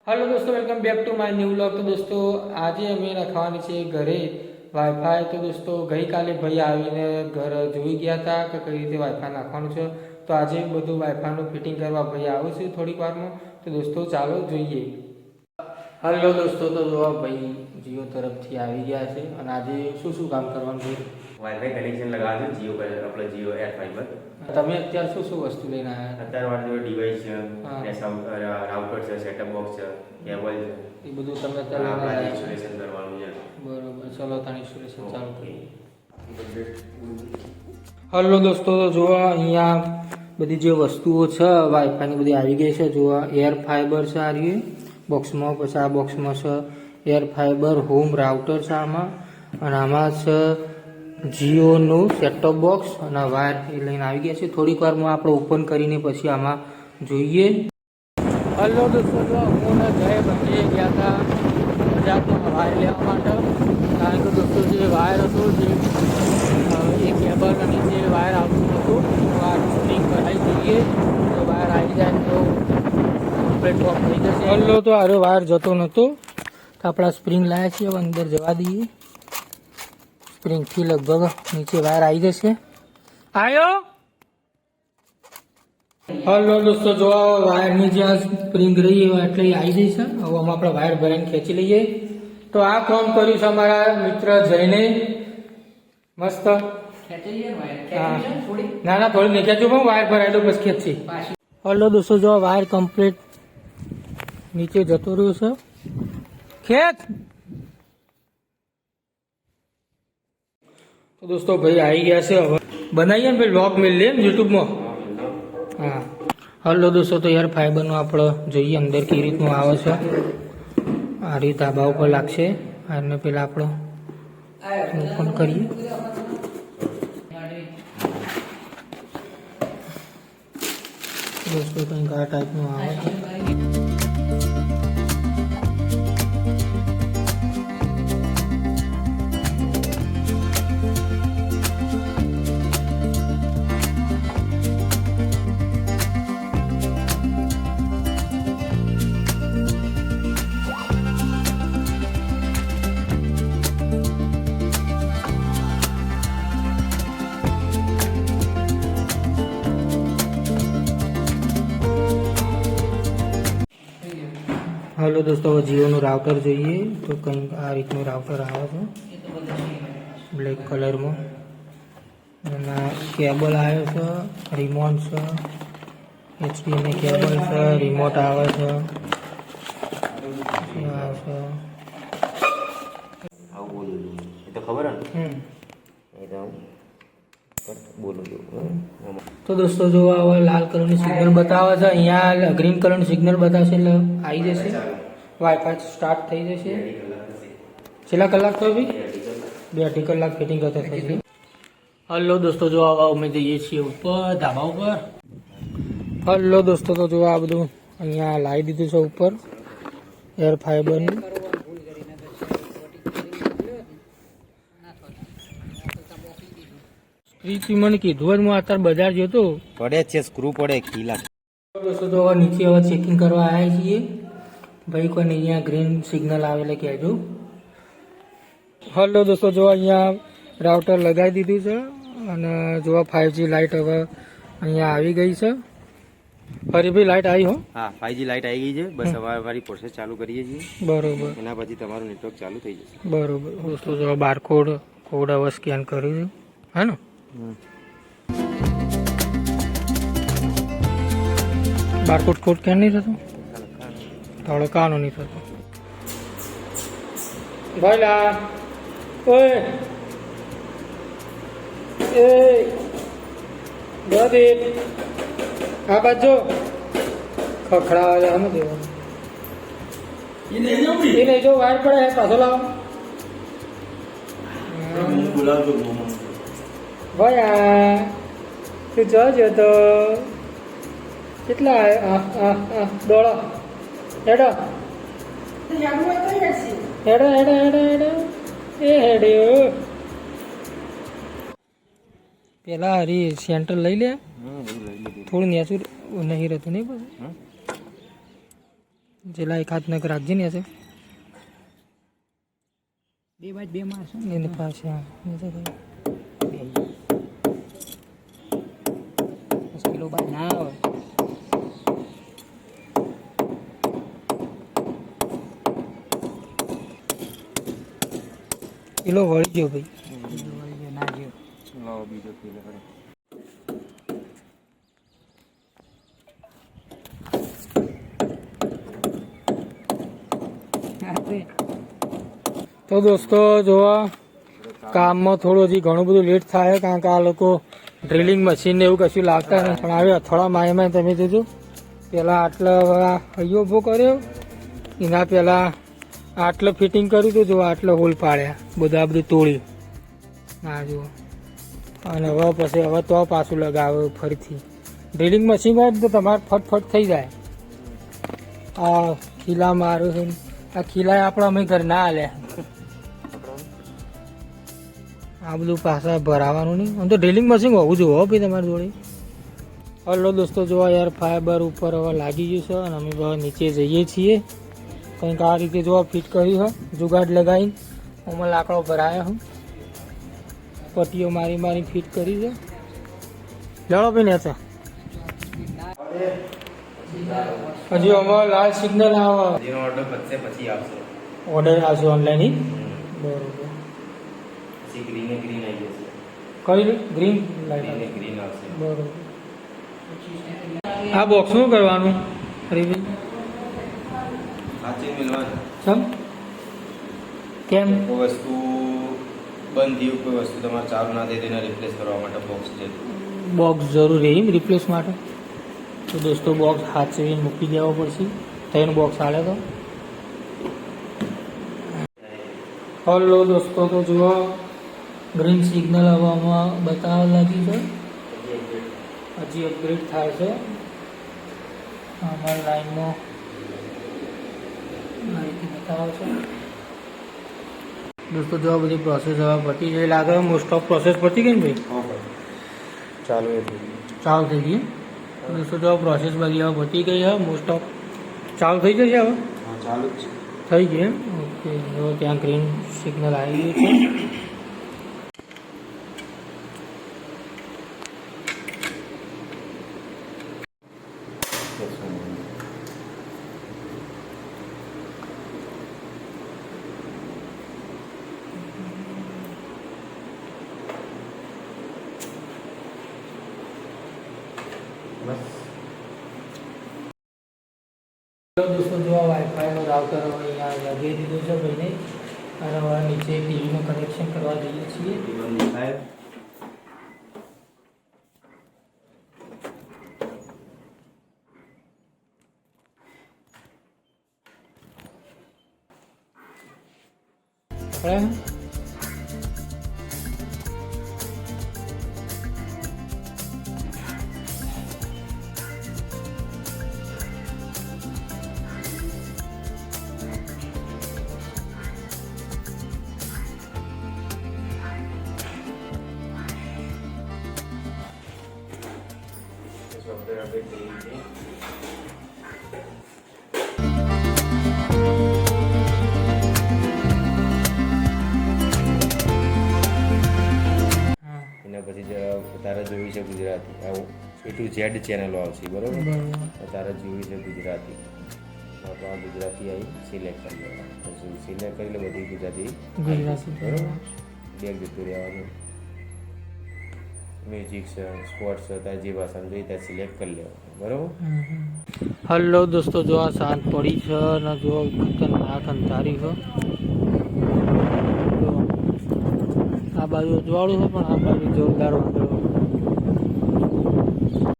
Hello दोस्तों, welcome back to my new vlog. तो दोस्तों आज अमे रखवानी छे घरे वाईफाई। तो दोस्तों गई काले भाई आवीने घर जोई गया था कि कई रीते वाईफाई नाखवानुं छे। तो आज बधुं वाईफाईनुं फिटिंग करवा भाई आवशे थोड़ी वारमां। तो दोस्तों चालो जोईए। हेलो दोस्तों, तो जो भाई जियो तरफथी आवी गया छे अने आजे शुं काम करवानुं छे? वाईफाई कनेक्शन लगा दो जियो पर अपना जियो एयर फाइबर। તમે અત્યારે શું વસ્તુ લઈને આવ્યા? અત્યારે મારી જોડે ડિવાઇસ છે હા. ને રાઉટર છે, સેટઅપ બોક્સ છે, કેબલ છે. એ બધું તમે અત્યારે લઈને આપણે આવ્યા છો? ઇન્સ્ટોલેશન કરવાનું છે. બરોબર, ચલો તાણ ઇન્સ્ટોલેશન ચાલુ કરીએ. ઓકે. હલો દોસ્તો, તો જોવા અહીંયા બધી જે વસ્તુઓ છે વાઈફાઈની બધી આવી ગઈ છે. જોવા એર ફાઈબર છે આ રહ્યું બોક્સમાં, પછી આ બોક્સમાં છે એર ફાઈબર હોમ રાઉટર છે આમાં, અને આમાં છે જીઓનું સેટઅપ બોક્સ અને વાયર એ લઈને આવી ગયા છે. થોડીક વારમાં આપણે ઓપન કરીને પછી આમાં જોઈએ. હલો દોસ્તો, જો હું જય બંને ગયા હતા ગુજરાતમાં વાયર લેવા માટે. કારણ કે દોસ્તો જે વાયર હતો જે એ કેબલ અને જે વાયર આવતું હતું વાયર સ્પ્રિંગ કઢાઈ જોઈએ. તો વાયર આવી જાય તો કમ્પ્લીટ ઓફ થઈ જશે. હલો, તો આરો વાયર જતો નહોતો તો આપણા સ્પ્રિંગ લાવ્યા છીએ, હવે અંદર જવા દઈએ. સ્પ્રિંગથી લગભગ નીચે વાયર આવી જશે. આવ્યો. હલો દોસ્તો, જો વાયરની જે સ્પ્રિંગ રહી એટલે આવી જઈ છે. હવે આમાં આપણે વાયર ભરીને ખેંચી લઈએ. તો આ કામ કર્યું છે અમારા મિત્ર જઈને. મસ્ત. ના ના, થોડી નહીં ખેંચું, પણ વાયર ભરાય તો બસ ખેંચી. હલો દોસ્તો, જો વાયર કમ્પ્લીટ નીચે જતો રહ્યો છે. ખેંચ. તો દોસ્તો ભાઈ આવી ગયા છે. હવે બનાવીએ ને ભાઈ વ્લોગ મેળ લે યુટ્યુબમાં. હા. હલો દોસ્તો, તો યાર ફાઈબરનું આપણે જોઈએ અંદર કેવી રીતનું આવે છે. આ રીત ધાબા ઉપર લાગશે. આને પેલા આપણે ઓપન કરીએ. દોસ્તો કંઈક આ ટાઈપનું આવે છે. હલો દોસ્તો, હવે જીઓનું રાઉટર જોઈએ. તો કંઈક આ રીતનું રાઉટર આવે છે બ્લેક કલરમાં. અને કેબલ આવ્યો છે, રિમોટ છે, એચડીએમઆઈ કેબલ છે, રિમોટ આવે છે. આવું બોલું છું એ તો ખબર ને એ તો બોલું છું. તો દોસ્તો જો હવે લાલ કલરનું સિગ્નલ બતાવે છે, અહીંયા ગ્રીન કલરનું સિગ્નલ બતાવશે એટલે આવી જશે. વાઈફાઈ સ્ટાર્ટ થઈ જશે. છેલ્લા કલાક તો બી 2-2.5 કલાક ફિટિંગ કરતા થઈ ગઈ. હલો દોસ્તો, જો અમે જઈએ છીએ ઉપર ધાબા ઉપર. હલો દોસ્તો, તો જો આ બધું અહીંયા લાવી દીધું છે ઉપર એર ફાઈબરનું. મને કીધું હું અત્યારે બજાર ગયો તો પડે છે સ્ક્રૂ પડે ખીલા. દોસ્તો, તો હવે નીચે હવે ચેકિંગ કરવા આવ્યા છીએ. ભાઈ કોઈને અહીંયા ગ્રીન સિગ્નલ આવેલે કહેજો. હલો દોસ્તો, જો અહીંયા રાઉટર લગાવી દીધું છે અને જો 5G લાઇટ હવે અહીંયા આવી ગઈ છે. હરીભાઈ લાઇટ આવી હો? હા, 5G લાઇટ આવી ગઈ છે. બસ હવે અમારી પ્રોસેસ ચાલુ કરીએ છીએ. બરોબર. એના પછી તમારું નેટવર્ક ચાલુ થઈ જશે. બરોબર દોસ્તો, જો બારકોડ હવે સ્કેન કર્યું હે ને. બારકોડ કોડ કેમ નહીં થતો? તડકાનો નહીં થતો. ભાઈ લા ઓય એ દાદી આ બાજુ ખખડા આવે આમ દેવા એ નહીં જો વાયર પડે પાછો લાવો. ભાઈ આ તું જોજો તો કેટલા દોડો હેડો હેડો હેડો હેડો હેડો એ હેડ્યો. પેલા હરી સેન્ટર લઈ લે થોડું નેચું નહીં રહેતું નહીં બધું જેલા એક હાથ નક રાખજે ને હશે 2x2 મારશું એની પાસે હા કિલો બાય ના આવે કિલો વળી ગયો ભાઈ ના ગયો લાવો બીજો કિલો કરો. તો દોસ્તો જોવા કામમાં થોડું હજી ઘણું બધું લેટ થાય કારણ કે આ લોકો ડ્રિલિંગ મશીન ને એવું કશું લાવતા નથી પણ હવે અથડા માયમાં તમે જોજો પહેલાં આટલા હૈયો ઊભો કર્યો એના પહેલાં આટલે ફિટિંગ કર્યું હતું જો આટલે હોલ પાડ્યા બધું તોડ્યું હા જુઓ અને હવે પછી હવે તો પાછું લગાવે ફરીથી ડ્રિલિંગ મશીન હોય તો તમારે ફટફટ થઈ જાય આ ખીલા મારું છે આ ખીલા આપણે અમે ઘર ના હાલ્યા આ બધું પાછા ભરાવાનું નહીં આમ તો ડ્રિલિંગ મશીન હોવું જોઈએ હો ભાઈ તમારી જોડે હલો દોસ્તો જોવા યાર ફાઈબર ઉપર હવે લાગી ગયું છે અને અમે હવે નીચે જઈએ છીએ કંઈક આ રીતે જોવા ફિટ કર્યું છે જુગાડ લગાવીને આમાં લાકડો ભરાયા હું પટ્ટીઓ મારી મારી ફિટ કરી છે લડો ભાઈ ને હજી અમારે લાલ સિગ્નલ આવે જેનો ઓર્ડર પતશે પછી આવશે. ઓર્ડર આવશે ઓનલાઈન બરોબર પછી ગ્રીન ને ગ્રીન આવી જશે. કઈ ગ્રીન ગ્રીન લાઈટ ને ગ્રીન આવશે. બરોબર આ બોક્સ શું કરવાનું હરીભાઈ સાચી મિલવાનું. સમ કેમ કોઈ વસ્તુ બંધ થયું, કોઈ વસ્તુ તમારે ચાલુ ના થાય તેને રિપ્લેસ કરવા માટે બોક્સ છે. બોક્સ જરૂરી એમ રિપ્લેસ માટે તો દોસ્તો બોક્સ હાથવીને મૂકી દેવો પડશે 3 બોક્સ આલે તો હલો દોસ્તો તો જુઓ ગ્રીન સિગ્નલ હવામાં બતાવવા લાગી છે હજી અપગ્રેડ થાય છે અમારી લાઈનમાં માહિતી બતાવે છે દોસ્તો જો આ બધી પ્રોસેસ હવે પતી ગઈ લાગે મોસ્ટ ઓફ પ્રોસેસ પતી ગઈ ને ભાઈ ચાલુ ચાલુ થઈ ગઈ દોસ્તો જો પ્રોસેસ બધી હવે પતી ગઈ છે મોસ્ટ ઓફ ચાલુ થઈ જશે હવે ચાલુ જ છે. થઈ ગઈ એમ ઓકે હવે ત્યાં ગ્રીન સિગ્નલ આવી ગયું છે દોસ્તો જો આ વાઈફાઈનો રાઉટર હવે અહીંયા લગાવી દીધું છે ભાઈને અને હવે નીચે ટીવીનું કનેક્શન કરવા જઈએ છીએ બરાબર સોફ્ટવેર અપડેટ થઈ ગઈ છે. હા એના પછી તારે જોયું છે ગુજરાતી આવું A to Z ચેનલો આવશે બરોબર બરાબર તારે જોયું છે ગુજરાતી તો આ ગુજરાતી આવી સિલેક્ટ કરી લેવાનું પછી સિલેક્ટ કરી લે બધી ગુજરાતી ગુજરાતી બરોબર બેગ જતું રહેવાનું મ્યુઝિક છે સ્પોર્ટ્સ છે તારે જે ભાષામાં જોઈએ ત્યાં સિલેક્ટ કરી લેવાનું બરોબર. હલો દોસ્તો જો આ શાંત પડી છે અને જો ખતરનાક અંધારી છે જો આ બાજુ અજવાળું છે પણ આ બાજુ જોરદાર